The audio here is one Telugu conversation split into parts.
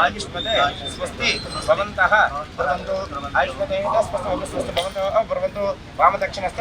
आयुष्मते स्वस्ति भवन्तः भवन्तु आयुष्मते स्वस्ति भवन्तु वामदक्षिणस्थ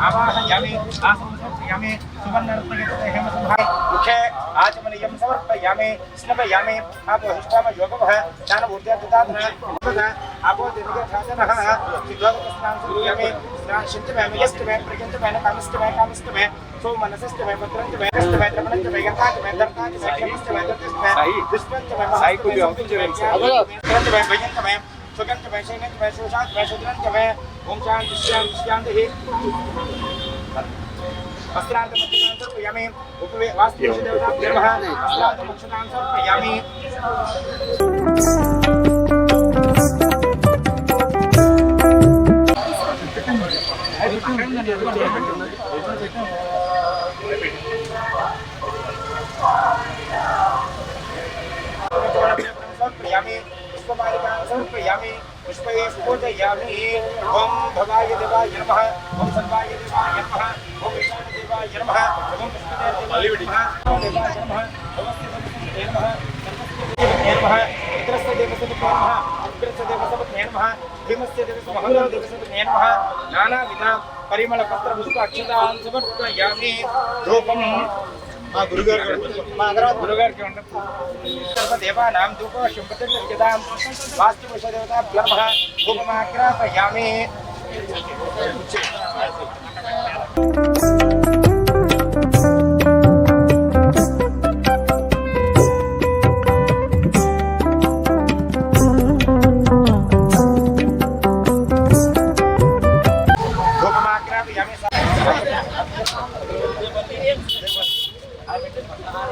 आवाहयामि आसंसर्पयामि सुवर्णरत्नयुक्ते हेमसंभाय मुखे आचमनीयं समर्पयामि स्नपयामि आपो हिष्ठाम योगवः दानमूर्त्यादधातः आपो दीर्घखादनः सिद्धोदकस्नां समर्पयामि स्नाशिन्तमे यस्तमे प्रजन्तमे कामस्तमे कामस्तमे सोमनसस्तमे भद्रन्तमे कस्तमे द्रवणन्तमे यथातमे दर्तातमे क्षमस्तमे दर्तस्तमे दुष्पन्तमे महान्तमे भयन्तमे सुगंधमय शैनंतमय सुशांतमय सुद्रंतमय ओम शांति शांति शांति वस्त्रांतमक्षतां समर्पयामि उपवासदेवताभ्यो नमः वस्त्रांतमक्षतां समर्पयामि समर्पयामि समर्पयामि पुष्पये पूजयामि ओम भवाय देवाय नमः ओम सर्वाय देवाय नमः ओम ईशानदेवाय नमः ओम पुष्पदेवाय नमः नमस्ते नमः नमः इंद्रस्य देवस्य नमः उग्रस्य देवस्य नमः भीमस्य देवस्य महादेवस्य नमः नानाविध परिमल पत्र पुष्प अक्षतां समर्पयामि धूपं మా గురుగారికి ఉండదు సర్వదేవానాం ధూపం ప్రతిష్ఠితాం వాస్తుదేవతాభ్యో నమః ధూపమాగ్రాపయామి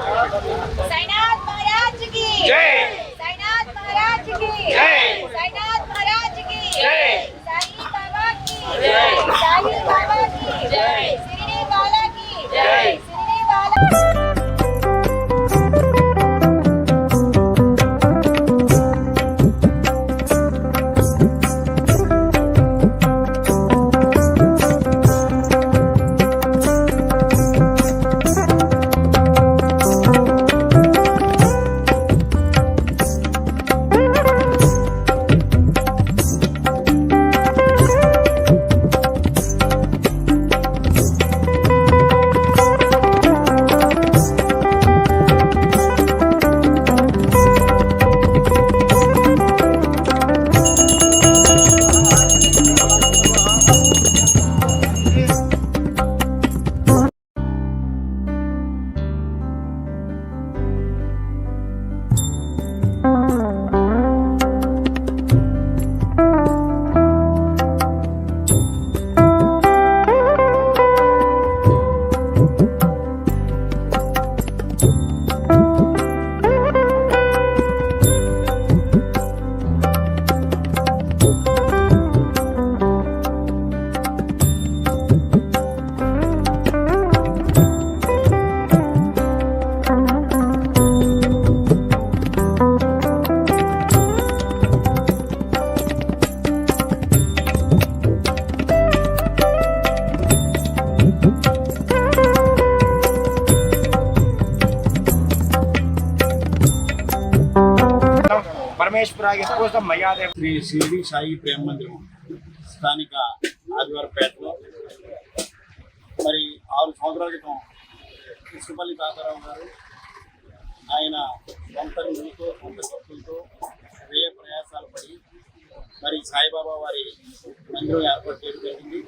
साईनाथ महाराज की जय साईनाथ महाराज की जय साईनाथ महाराज की जय साईं बाबा की जय साईं बाबा की जय शिरडी वाला की जय शिरडी वाला పరమేశ్వరాయ కోసం మయాదేవ శ్రీ షిరిడి సాయి ప్రేమ మందిరం స్థానిక ఆదివారపేటలో మరి 6 సంవత్సరాల క్రితం కృష్ణపల్లి తాతారావు గారు ఆయన సొంత నిధులతో సొంత ఖర్చులతో వ్యయ ప్రయాసాలు పడి మరి సాయిబాబా వారి మందిరం ఏర్పాటు చేయడం జరిగింది.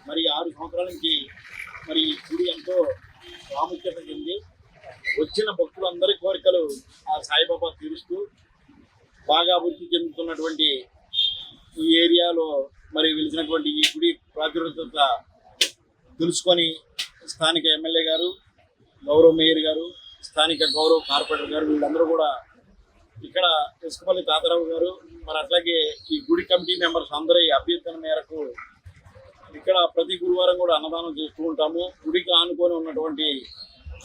మరి 6 సంవత్సరాల నుంచి మరి గుడి ఎంతో ప్రాముఖ్యత చెంది వచ్చిన భక్తులందరి కోరికలు ఆ సాయిబాబా తీరుస్తూ బాగా అభివృద్ధి చెందుతున్నటువంటి ఈ ఏరియాలో మరి వెలిసినటువంటి ఈ గుడి ప్రాచుర్యత తెలుసుకొని స్థానిక ఎమ్మెల్యే గారు, గౌరవ మేయర్ గారు, స్థానిక గౌరవ కార్పొరేటర్ గారు వీళ్ళందరూ కూడా ఇక్కడ ఇసుకపల్లి తాతారావు గారు మరి అట్లాగే ఈ గుడి కమిటీ మెంబర్స్ అందరూ ఈ అభ్యర్థన మేరకు ఇక్కడ ప్రతి గురువారం కూడా అన్నదానం చేస్తూ ఉంటాము. గుడికి ఆనుకొని ఉన్నటువంటి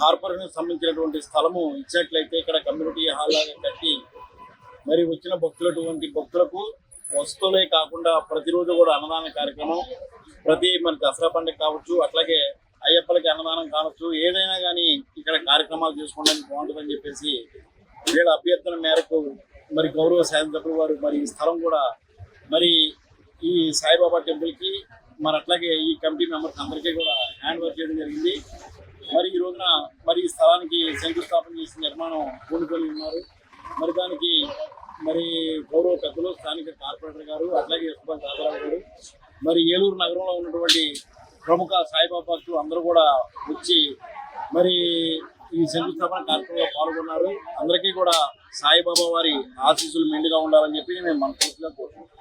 కార్పొరేషన్ సంబంధించినటువంటి స్థలము ఇచ్చినట్లయితే ఇక్కడ కమ్యూనిటీ హాల్ లాగా కట్టి మరి వచ్చిన భక్తులకు వస్తువులే కాకుండా ప్రతిరోజు కూడా అన్నదాన కార్యక్రమం, ప్రతి మరి దసరా పండుగ కావచ్చు, అట్లాగే అయ్యప్పలకి అన్నదానం కావచ్చు, ఏదైనా కానీ ఇక్కడ కార్యక్రమాలు చేసుకోవడానికి బాగుంటుందని చెప్పేసి వీళ్ళ అభ్యర్థన మేరకు మరి గౌరవ శాసనసభ్యులు వారు మరి ఈ స్థలం కూడా మరి ఈ సాయిబాబా టెంపుల్కి మరి అట్లాగే ఈ కమిటీ మెంబర్స్ అందరికీ కూడా హ్యాండ్ ఓవర్ చేయడం జరిగింది. మరి ఈ రోజున మరి ఈ స్థలానికి శంకుస్థాపన చేసిన నిర్మాణం పూనుకొని ఉన్నారు. మరి దానికి మరి గౌరవ పెద్దలు స్థానిక కార్పొరేటర్ గారు అట్లాగే ఇసుకపల్లి తాతారావు గారు మరి ఏలూరు నగరంలో ఉన్నటువంటి ప్రముఖ సాయిబాబా భక్తులు అందరూ కూడా వచ్చి మరి ఈ శంకుస్థాపన కార్యక్రమంలో పాల్గొన్నారు. అందరికీ కూడా సాయిబాబా వారి ఆశీస్సులు మెండుగా ఉండాలని చెప్పి నేను మనస్ఫూర్తిగా కోరుకుంటున్నాను.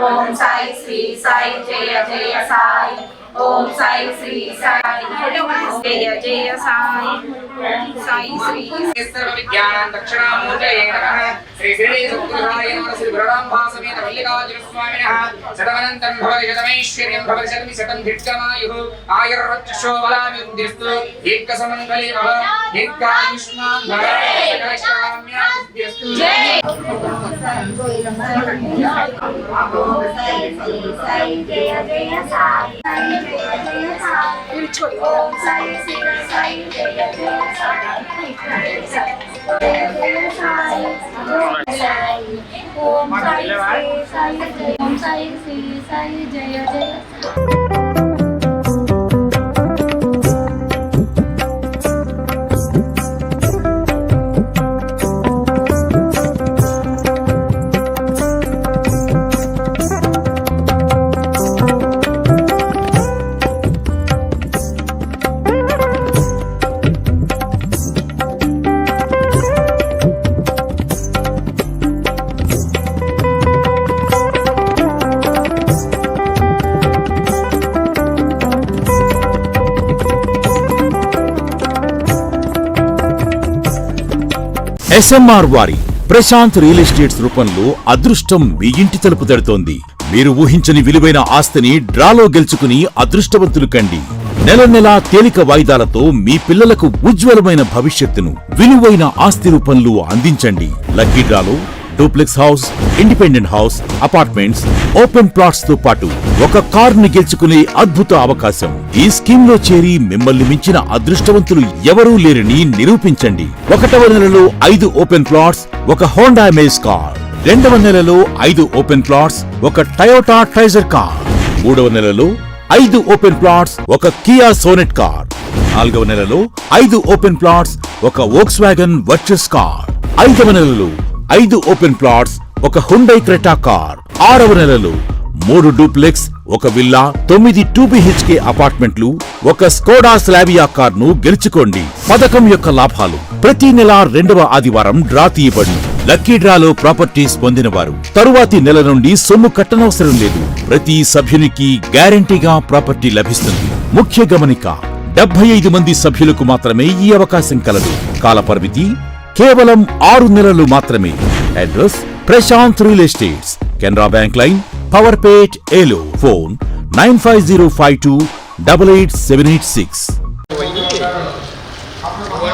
ఓం సాయి శ్రీ సాయి జయ జయ సాయి. ఓం సాయి శ్రీ సాయి జయ జయ సాయి. ఓం సాయి శ్రీ సర్వ విజ్ఞానం దక్షిణామూర్తయే నమః. శ్రీ శ్రీ సద్గురురాయ నమః. శ్రీ బలరాంబా సమేత మల్లికార్జున స్వామినః. శతమనంతం భవతి శతమైశ్వర్యం భవతి శతం శతం దీర్ఘమాయుః ఆయుర్వచ్చో బలాభివృద్ధిస్తు ఏకసమంగళే భవ దీర్ఘాయుష్మాన్ భవ సకలకామ్యాభివృద్ధిస్తు. సాయి జయ జయ సాయి ఓం సాయి శ్రీ సాయి జయ జయ సాయి ఓం సాయి శ్రీ సాయి జయ జయ. ఎస్ఎంఆర్ వారి ప్రశాంత్ రియల్ ఎస్టేట్స్ రూపంలో అదృష్టం మీ ఇంటి తలుపు తడుతోంది. మీరు ఊహించని విలువైన ఆస్తిని డ్రాలో గెలుచుకుని అదృష్టవంతులు కండి. నెల నెలా తేలిక వాయిదాలతో మీ పిల్లలకు ఉజ్వలమైన భవిష్యత్తును విలువైన ఆస్తి రూపంలో అందించండి. లక్కీ డ్రాలో duplex house, independent house, apartments, open plots తో పాటు ఒక కారుని గెలుచుకునే అద్భుత అవకాశం. ఈ స్కీమ్ లో చేరి మిమ్మల్ని మించిన అదృష్టవంతులు ఎవరూ లేరని నిరూపించండి. 1వ నెలలో 5 ఓపెన్ ప్లాట్స్, ఒక హోండా అమేజ్ కార్. 2వ నెలలో 5 ఓపెన్ ప్లాట్స్, ఒక టయోటా ట్రైజర్ కార్. 3వ నెలలో 5 ఓపెన్ ప్లాట్స్, ఒక కియా సోనెట్ కార్. 4వ నెలలో 5 ఓపెన్ ప్లాట్స్, ఒక వోక్స్వాగన్ వర్చస్ కార్. 5వ నెలలో 5 ఓపెన్ ప్లాట్స్, ఒక హుండై క్రెటా కార్. 6వ నెలలో 3 డూప్లెక్స్, ఒక విల్లా, 9 2BHK అపార్ట్మెంట్లు, ఒక స్కోడా స్లావియా కార్ ను గెలుచుకోండి. పథకం యొక్క లాభాలు: ప్రతి నెల 2వ ఆదివారం డ్రా తీయబడును. లక్కీ డ్రాలో ప్రాపర్టీస్ పొందినవారు తరువాతి నెల నుండి సొమ్ము కట్టనవసరం లేదు. ప్రతి సభ్యునికి గ్యారంటీగా ప్రాపర్టీ లభిస్తుంది. ముఖ్య గమనిక: 75 మంది సభ్యులకు మాత్రమే ఈ అవకాశం కలదు. కాల పరిమితి కేవలం 6 నెలలు మాత్రమే. Address: Prashant real estates, Canara bank line, Powerpet, Eluru. Phone 9505288786.